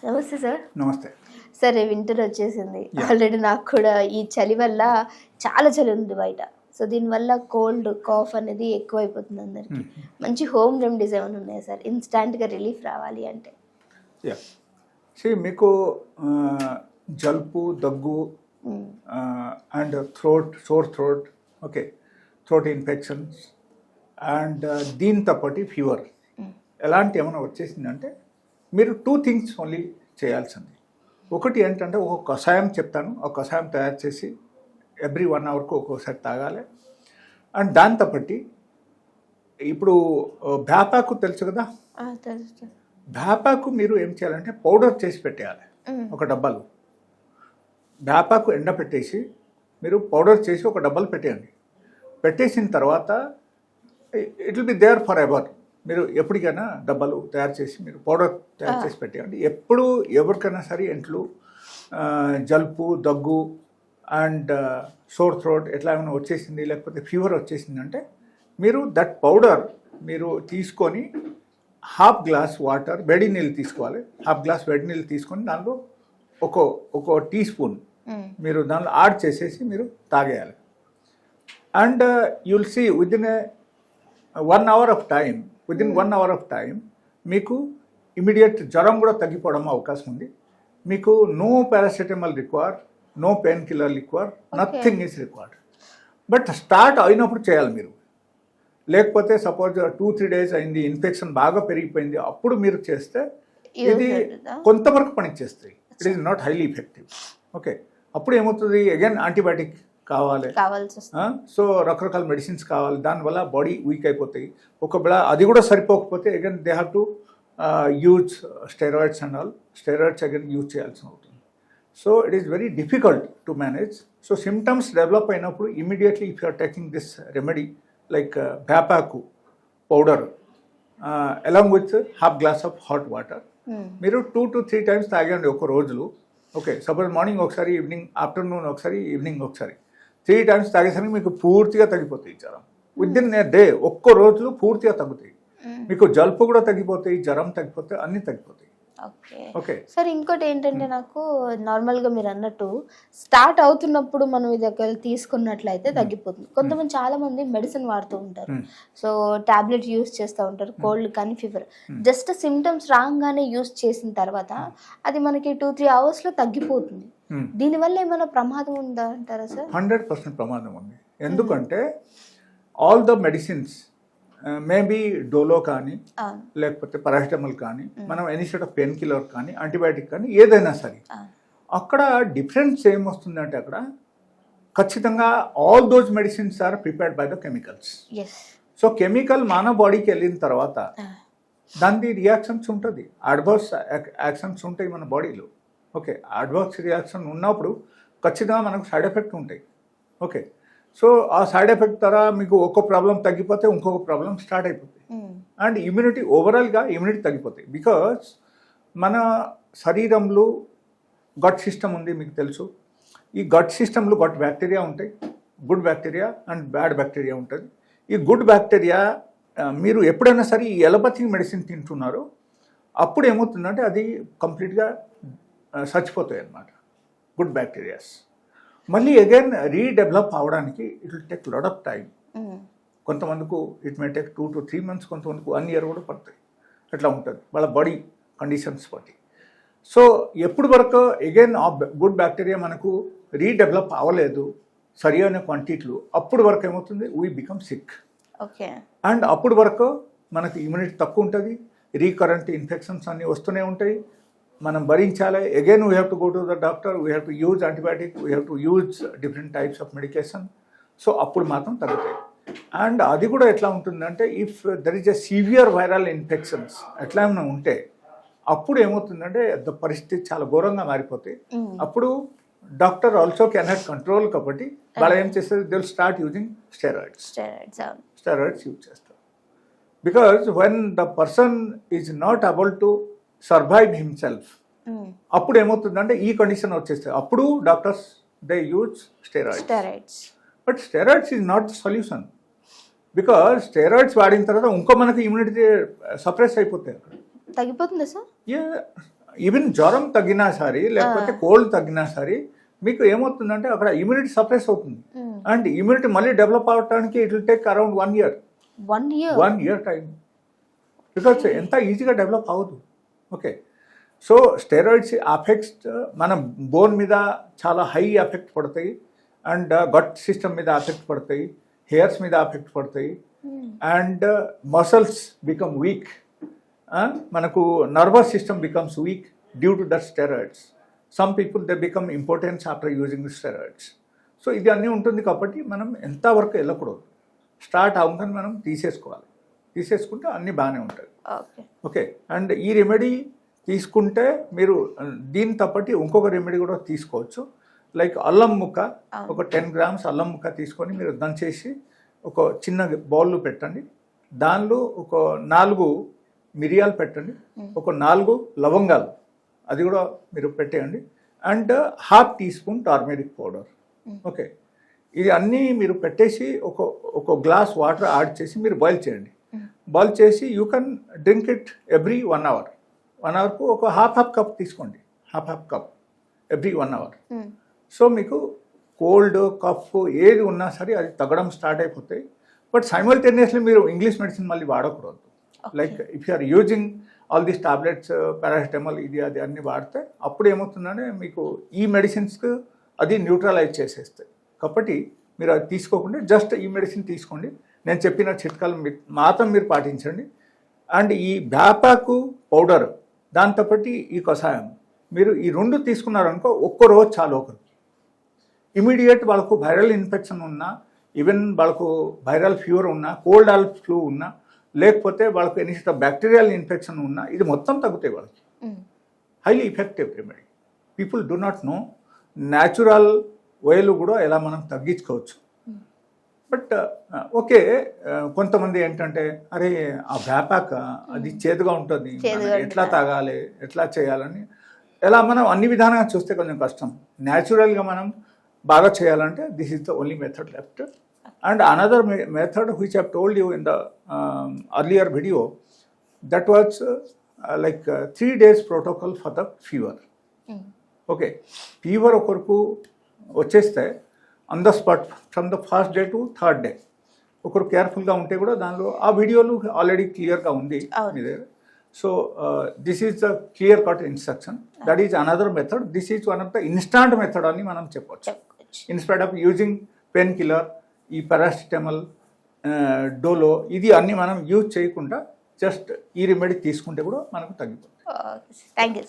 నమస్తే సార్. నమస్తే. సరే వింటర్ వచ్చేసింది. ఆల్రెడీ నాకు కూడా ఈ చలి వల్ల చాలా చలి ఉంది బయట. సో దీనివల్ల కోల్డ్ కాఫ్ అనేది ఎక్కువైపోతుంది అందరికి. మంచి హోమ్ రెమెడీస్ ఏమైనా ఉన్నాయా సార్, ఇన్స్టాంట్గా రిలీఫ్ రావాలి అంటే? మీకు జలుబు, దగ్గు and sore throat, okay, throat infections and దీంతో పాటు ఫీవర్ ఎలాంటి ఏమైనా వచ్చేసిందంటే మీరు 2 థింగ్స్ ఓన్లీ చేయాల్సింది. ఒకటి ఏంటంటే ఒక కషాయం చెప్తాను, ఒక కషాయం తయారు చేసి ఎవ్రీ 1 అవర్కు ఒక్కొక్కసారి తాగాలి. అండ్ దాంతో పాటు ఇప్పుడు భేపాకు తెలుసు కదా, భేపాకు మీరు ఏం చేయాలంటే పౌడర్ చేసి పెట్టేయాలి ఒక డబ్బాలు. భేపాకు ఎండపెట్టేసి మీరు పౌడర్ చేసి ఒక డబ్బాలు పెట్టేయండి. పెట్టేసిన తర్వాత it will be there forever. మీరు ఎప్పటికైనా డబ్బాలు తయారు చేసి మీరు పౌడర్ తయారు చేసి పెట్టేయండి. ఎప్పుడు ఎవరికైనా సరే ఇంట్లో జలుబు, దగ్గు అండ్ సోర్ థ్రోట్ ఎట్లా ఏమైనా వచ్చేసింది లేకపోతే ఫీవర్ వచ్చేసిందంటే మీరు దట్ పౌడర్ మీరు తీసుకొని హాఫ్ గ్లాస్ వాటర్, వేడి నీళ్ళు తీసుకోవాలి. హాఫ్ గ్లాస్ వేడి నీళ్ళు తీసుకొని దానిలో ఒక టీ స్పూన్ మీరు దానిలో యాడ్ చేసేసి మీరు తాగేయాలి. And you'll see within 1 hour of time, within 1 hour of time మీకు ఇమీడియట్ జ్వరం కూడా తగ్గిపోవడం అవకాశం ఉంది. మీకు no paracetamol require, no pain killer require, nothing is required. But start అయినప్పుడు చేయాలి మీరు. లేకపోతే సపోజ్ 2-3 days అయింది, ఇన్ఫెక్షన్ బాగా పెరిగిపోయింది, అప్పుడు మీరు చేస్తే ఇది కొంతవరకు పనిచేస్తాయి. It is not highly effective. Okay, అప్పుడు ఏమవుతుంది, అగైన్ యాంటీబయాటిక్ కావాలి, సో రకరకాల మెడిసిన్స్ కావాలి. దానివల్ల బాడీ వీక్ అయిపోతాయి. ఒకవేళ అది కూడా సరిపోకపోతే again they have to use steroids and all. Steroids again use చేయాల్సి అవుతుంది. So it is very difficult to manage. So symptoms develop అయినప్పుడు immediately if you are taking this remedy like భేపాకు powder along with half glass of hot water మీరు 2 to 3 times తాగండి ఒక రోజులో. Okay, suppose morning ఒకసారి, evening, afternoon ఒకసారి, evening ఒకసారి, 3 times తాగేసరికి మీకు పూర్తిగా తగ్గిపోతాయి జ్వరం. విదిన్ ఏ డే, ఒక్క రోజులో పూర్తిగా తగ్గుతాయి. మీకు జలుబు కూడా తగ్గిపోతాయి, జ్వరం తగ్గిపోతాయి, అన్నీ తగ్గిపోతాయి. ఓకే సార్, ఇంకోటి ఏంటంటే నాకు నార్మల్గా మీరు అన్నట్టు స్టార్ట్ అవుతున్నప్పుడు మనం ఇది ఒకవేళ తీసుకున్నట్లయితే తగ్గిపోతుంది. కొంతమంది చాలా మంది మెడిసిన్ వాడుతూ ఉంటారు. సో టాబ్లెట్ యూస్ చేస్తూ ఉంటారు, కోల్డ్ కానీ ఫీవర్. జస్ట్ సిమ్టమ్స్ రాగానే యూస్ చేసిన తర్వాత అది మనకి 2-3 hours తగ్గిపోతుంది. దీనివల్ల ఏమైనా ప్రమాదం ఉందా అంటారా సార్? 100% ప్రమాదం ఉంది. ఎందుకంటే all the medicines maybe Dolo కానీ లేకపోతే పారాసిటమాల్ కానీ, మనం any set of painkiller కానీ, యాంటీబయాటిక్ కానీ, ఏదైనా సరే అక్కడ డిఫరెన్స్ ఏమొస్తుందంటే అక్కడ ఖచ్చితంగా all those medicines are prepared by the chemicals. So chemical మన బాడీకి వెళ్ళిన తర్వాత దాని రియాక్షన్స్ ఉంటుంది, అడ్వర్స్ యాక్షన్స్ ఉంటాయి మన బాడీలో. ఓకే, అడ్వర్స్ రియాక్షన్ ఉన్నప్పుడు ఖచ్చితంగా మనకు సైడ్ ఎఫెక్ట్ ఉంటాయి. ఓకే, సో ఆ సైడ్ ఎఫెక్ట్ ద్వారా మీకు ఒక ప్రాబ్లం తగ్గిపోతే ఇంకొక ప్రాబ్లం స్టార్ట్ అయిపోతాయి. అండ్ ఇమ్యూనిటీ, ఓవరాల్గా ఇమ్యూనిటీ తగ్గిపోతాయి. బికాజ్ మన శరీరంలో గట్ సిస్టమ్ ఉంది, మీకు తెలుసు. ఈ గట్ సిస్టంలో గట్ బ్యాక్టీరియా ఉంటాయి, good bacteria and bad bacteria ఉంటుంది. ఈ గుడ్ బ్యాక్టీరియా మీరు ఎప్పుడైనా సరే ఈ ఎలోపతిక్ మెడిసిన్ తింటున్నారో అప్పుడు ఏమవుతుందంటే అది కంప్లీట్గా చచ్చిపోతాయి అన్నమాట, గుడ్ బ్యాక్టీరియాస్. మళ్ళీ అగైన్ రీడెవలప్ అవడానికి it will take lot of time. కొంతమందికి it may take 2 to 3 months, కొంతమందికి 1 year కూడా పడుతుంది. అట్లా ఉంటుంది వాళ్ళ బాడీ కండిషన్స్ బట్టి. సో ఎప్పుడు వరకు అగైన్ ఆ గుడ్ బ్యాక్టీరియా మనకు రీడెవలప్ అవ్వలేదు సరి అయిన క్వాంటిటీలో, అప్పుడు వరకు ఏమవుతుంది, we become sick. Okay, and అప్పుడు వరకు మనకు ఇమ్యూనిటీ తక్కువ ఉంటుంది, రీకరెంట్ ఇన్ఫెక్షన్స్ అన్నీ వస్తూనే ఉంటాయి, మనం భరించాలి. Again we have to go to the doctor, we have to use antibiotic, we have to use different types of medication. So అప్పుడు మాత్రం తగ్గుతాయి. అండ్ అది కూడా ఎట్లా ఉంటుందంటే if there is a severe viral infections ఎట్లా ఏమైనా ఉంటే అప్పుడు ఏమవుతుందంటే పరిస్థితి చాలా ఘోరంగా మారిపోతాయి. అప్పుడు doctor also can have control. కాబట్టి వాళ్ళు ఏం చేస్తారు, they will start using steroids use చేస్తారు. Because when the person is not able to survive himself, అప్పుడు ఏమవుతుందంటే ఈ కండిషన్ వచ్చేస్తాయి. అప్పుడు doctors they use steroids. But steroids is not the solution. Because steroids వాడిన తర్వాత ఇంకో మనకి ఇమ్యూనిటీ సప్రెస్ అయిపోతాయి, అక్కడ తగ్గిపోతుంది సార్. ఈవెన్ జ్వరం తగ్గినా సరే లేకపోతే కోల్డ్ తగ్గినా సరే మీకు ఏమవుతుందంటే అక్కడ ఇమ్యూనిటీ సప్రెస్ అవుతుంది అండ్ ఇమ్యూనిటీ మళ్ళీ డెవలప్ అవడానికి it will take around 1 year. 1 year time, because ఎంత ఈజీగా డెవలప్ అవ్వదు. ఓకే, సో స్టెరాయిడ్స్ అఫెక్ట్స్ మన బోన్ మీద చాలా హై ఎఫెక్ట్ పడతాయి అండ్ గట్ సిస్టమ్ మీద ఎఫెక్ట్ పడతాయి, హెయిర్స్ మీద ఎఫెక్ట్ పడతాయి అండ్ మసల్స్ బికమ్ వీక్. మనకు nervous system becomes week due to that steroids. Some people they become importance after using steroids. So ఇది అన్నీ ఉంటుంది కాబట్టి మనం ఎంతవరకు వెళ్ళకూడదు, స్టార్ట్ అవ్వగానే మనం తీసేసుకుంటే అన్నీ బాగానే ఉంటుంది. ఓకే, అండ్ ఈ రెమెడీ తీసుకుంటే మీరు దీని తప్పటి ఇంకొక రెమెడీ కూడా తీసుకోవచ్చు. లైక్ అల్లం ముక్క, ఒక 10 grams అల్లం ముక్క తీసుకొని మీరు దంచేసి ఒక చిన్న బౌల్లో పెట్టండి. దానిలో ఒక 4 మిరియాలు పెట్టండి, ఒక 4 లవంగాలు అది కూడా మీరు పెట్టేయండి and 1/2 teaspoon turmeric powder. Okay, ఇది అన్నీ మీరు పెట్టేసి ఒక గ్లాస్ వాటర్ యాడ్ చేసి మీరు బాయిల్ చేయండి. బాయిల్ చేసి you can drink it every 1 hour. 1 hourకు ఒక హాఫ్ కప్ తీసుకోండి, half cup every 1 hour. So మీకు కోల్డ్ కఫ్ ఏది ఉన్నా సరే అది తగ్గడం స్టార్ట్ అయిపోతాయి. బట్ సైమల్టేనియస్లీ మీరు ఇంగ్లీష్ మెడిసిన్ మళ్ళీ వాడకూడదు. Like if you are using all these tablets, paracetamol ఇది అది అన్నీ వాడితే అప్పుడు ఏమవుతుందంటే మీకు ఈ మెడిసిన్స్కి అది న్యూట్రలైజ్ చేసేస్తాయి. కాబట్టి మీరు అది తీసుకోకుండా జస్ట్ ఈ మెడిసిన్ తీసుకోండి. నేను చెప్పిన చిట్కాలు మాత్రం మీరు పాటించండి. అండ్ ఈ వేపాకు పౌడర్ దాంతోపాటు ఈ కషాయం మీరు ఈ 2 తీసుకున్నారనుకో ఒక్క రోజు చాలు. ఒకరు ఇమీడియట్ వాళ్ళకు వైరల్ ఇన్ఫెక్షన్ ఉన్నా, ఈవెన్ వాళ్ళకు వైరల్ ఫీవర్ ఉన్నా, కోల్డ్ ఆల్ ఫ్లూ ఉన్నా, లేకపోతే వాళ్ళకు ఎనీ బ్యాక్టీరియల్ ఇన్ఫెక్షన్ ఉన్నా ఇది మొత్తం తగ్గుతాయి వాళ్ళకి. Highly effective remedy. People do not know natural వేలు కూడా ఎలా మనం తగ్గించుకోవచ్చు. బట్ ఓకే, కొంతమంది ఏంటంటే అరే ఆ వేపాక అది చేదుగా ఉంటుంది, ఎట్లా తాగాలి ఎట్లా చేయాలని ఎలా మనం అన్ని విధానంగా చూస్తే కొంచెం కష్టం. న్యాచురల్గా మనం బాగా చేయాలంటే this is the only method left. And another method which I told you in the earlier video, that was like 3 days protocol for the fever. Okay, fever ఒకరికి వచ్చేస్తే on the spot from the first day to 3rd day ఒకరు కేర్ఫుల్గా ఉంటే కూడా దానిలో ఆ వీడియోలు already క్లియర్గా ఉంది మీ దగ్గర. So this is the clear cut instruction. That is another method. This is one of the instant method అని మనం చెప్పవచ్చు. Instead of using pain killer, ఈ పారాసిటమాల్, డోలో ఇది అన్నీ మనం యూజ్ చేయకుండా జస్ట్ ఈ రెమెడీ తీసుకుంటే కూడా మనకు తగ్గిపోతుంది. Thank you.